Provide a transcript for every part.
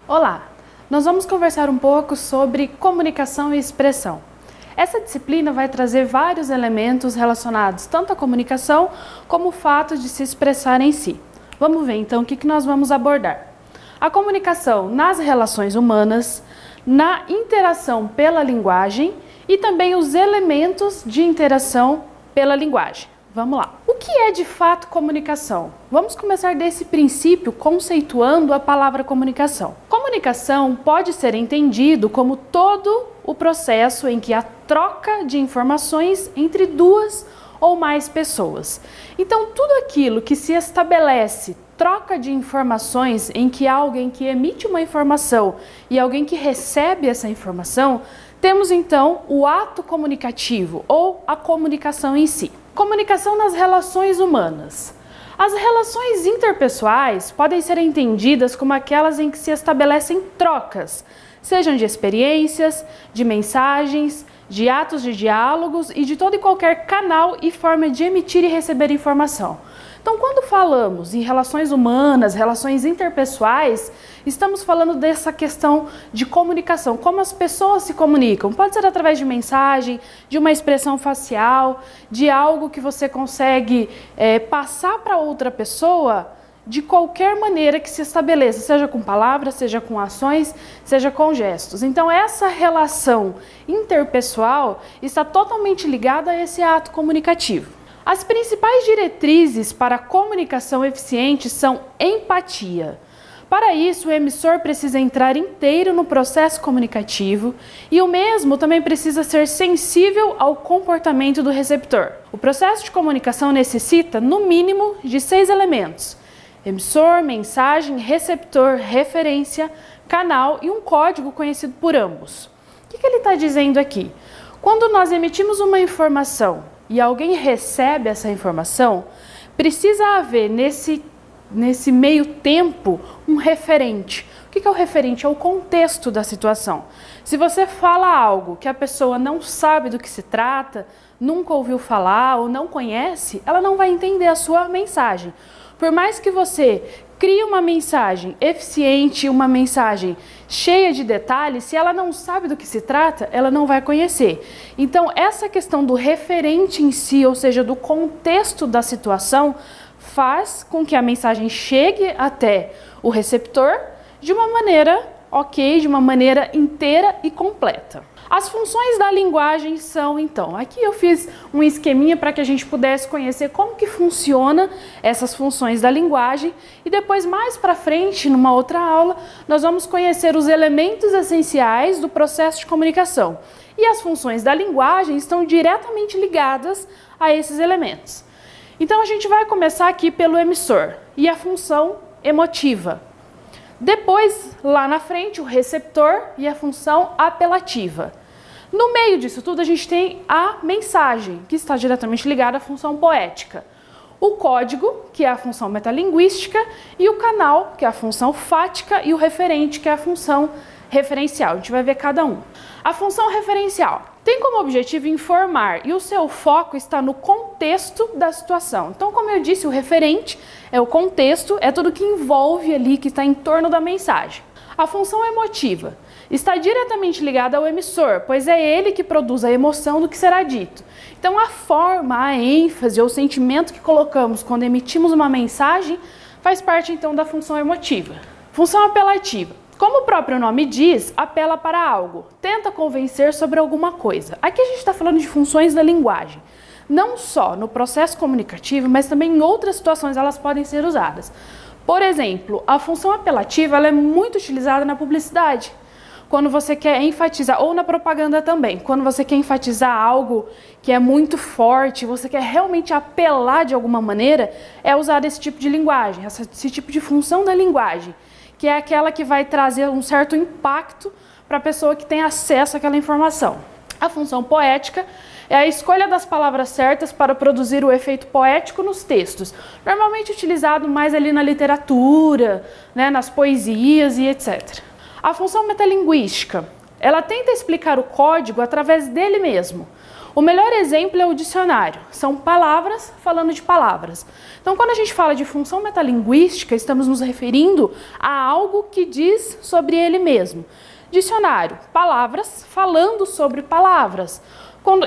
Olá! Nós vamos conversar um pouco sobre comunicação e expressão. Essa disciplina vai trazer vários elementos relacionados tanto à comunicação como o fato de se expressar em si. Vamos ver então o que nós vamos abordar. A comunicação nas relações humanas, na interação pela linguagem e também os elementos de interação pela linguagem. Vamos lá. O que é de fato comunicação? Vamos começar desse princípio conceituando a palavra comunicação. Comunicação pode ser entendido como todo o processo em que há troca de informações entre duas ou mais pessoas. Então, tudo aquilo que se estabelece troca de informações em que há alguém que emite uma informação e alguém que recebe essa informação, temos então o ato comunicativo ou a comunicação em si. Comunicação nas relações humanas. As relações interpessoais podem ser entendidas como aquelas em que se estabelecem trocas, sejam de experiências, de mensagens, de atos de diálogos e de todo e qualquer canal e forma de emitir e receber informação. Então, quando falamos em relações humanas, relações interpessoais, estamos falando dessa questão de comunicação, como as pessoas se comunicam. Pode ser através de mensagem, de uma expressão facial, de algo que você consegue passar para outra pessoa de qualquer maneira que se estabeleça, seja com palavras, seja com ações, seja com gestos. Então, essa relação interpessoal está totalmente ligada a esse ato comunicativo. As principais diretrizes para a comunicação eficiente são empatia. Para isso, o emissor precisa entrar inteiro no processo comunicativo e o mesmo também precisa ser sensível ao comportamento do receptor. O processo de comunicação necessita, no mínimo, de 6 elementos: emissor, mensagem, receptor, referência, canal e um código conhecido por ambos. O que ele está dizendo aqui? Quando nós emitimos uma informação e alguém recebe essa informação, precisa haver nesse meio tempo um referente. O que é o referente? É o contexto da situação. Se você fala algo que a pessoa não sabe do que se trata, nunca ouviu falar ou não conhece, ela não vai entender a sua mensagem. Por mais que você crie uma mensagem eficiente, uma mensagem cheia de detalhes, se ela não sabe do que se trata, ela não vai conhecer. Então, essa questão do referente em si, ou seja, do contexto da situação, faz com que a mensagem chegue até o receptor de uma maneira de uma maneira inteira e completa. As funções da linguagem são, então, aqui eu fiz um esqueminha para que a gente pudesse conhecer como que funciona essas funções da linguagem e depois, mais para frente, numa outra aula, nós vamos conhecer os elementos essenciais do processo de comunicação. E as funções da linguagem estão diretamente ligadas a esses elementos. Então, a gente vai começar aqui pelo emissor e a função emotiva. Depois, lá na frente, o receptor e a função apelativa. No meio disso tudo, a gente tem a mensagem, que está diretamente ligada à função poética. O código, que é a função metalinguística, e o canal, que é a função fática, e o referente, que é a função referencial. A gente vai ver cada um. A função referencial tem como objetivo informar e o seu foco está no contexto da situação. Então, como eu disse, o referente é o contexto, é tudo que envolve ali, que está em torno da mensagem. A função emotiva está diretamente ligada ao emissor, pois é ele que produz a emoção do que será dito. Então, a forma, a ênfase ou o sentimento que colocamos quando emitimos uma mensagem faz parte, então, da função emotiva. Função apelativa. Como o próprio nome diz, apela para algo, tenta convencer sobre alguma coisa. Aqui a gente está falando de funções da linguagem. Não só no processo comunicativo, mas também em outras situações elas podem ser usadas. Por exemplo, a função apelativa ela é muito utilizada na publicidade. Quando você quer enfatizar, ou na propaganda também, quando você quer enfatizar algo que é muito forte, você quer realmente apelar de alguma maneira, é usar esse tipo de linguagem, esse tipo de função da linguagem, que é aquela que vai trazer um certo impacto para a pessoa que tem acesso àquela informação. A função poética é a escolha das palavras certas para produzir o efeito poético nos textos, normalmente utilizado mais ali na literatura, nas poesias e etc. A função metalinguística, ela tenta explicar o código através dele mesmo. O melhor exemplo é o dicionário. São palavras falando de palavras. Então, quando a gente fala de função metalinguística, estamos nos referindo a algo que diz sobre ele mesmo. Dicionário, palavras falando sobre palavras.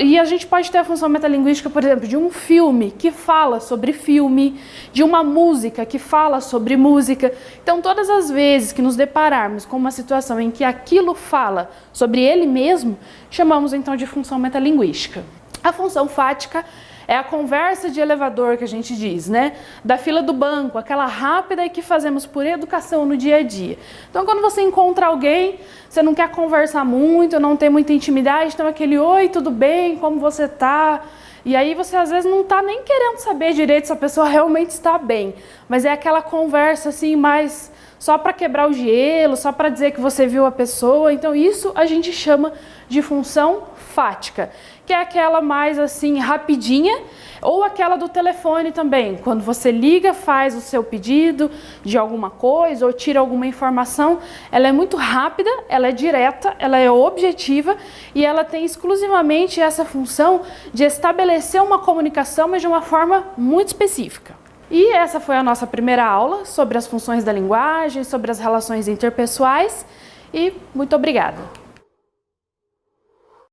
E a gente pode ter a função metalinguística, por exemplo, de um filme que fala sobre filme, de uma música que fala sobre música. Então, todas as vezes que nos depararmos com uma situação em que aquilo fala sobre ele mesmo, chamamos então de função metalinguística. A função fática é a conversa de elevador que a gente diz, né? Da fila do banco, aquela rápida que fazemos por educação no dia a dia. Então, quando você encontra alguém, você não quer conversar muito, não tem muita intimidade, então aquele oi, tudo bem, como você tá? E aí você às vezes não tá nem querendo saber direito se a pessoa realmente está bem, mas é aquela conversa assim mais só para quebrar o gelo, só para dizer que você viu a pessoa. Então isso a gente chama de função fática, que é aquela mais assim rapidinha, ou aquela do telefone também, quando você liga, faz o seu pedido de alguma coisa ou tira alguma informação, ela é muito rápida, ela é direta, ela é objetiva e ela tem exclusivamente essa função de estabelecer uma comunicação, mas de uma forma muito específica. E essa foi a nossa primeira aula sobre as funções da linguagem, sobre as relações interpessoais e muito obrigada!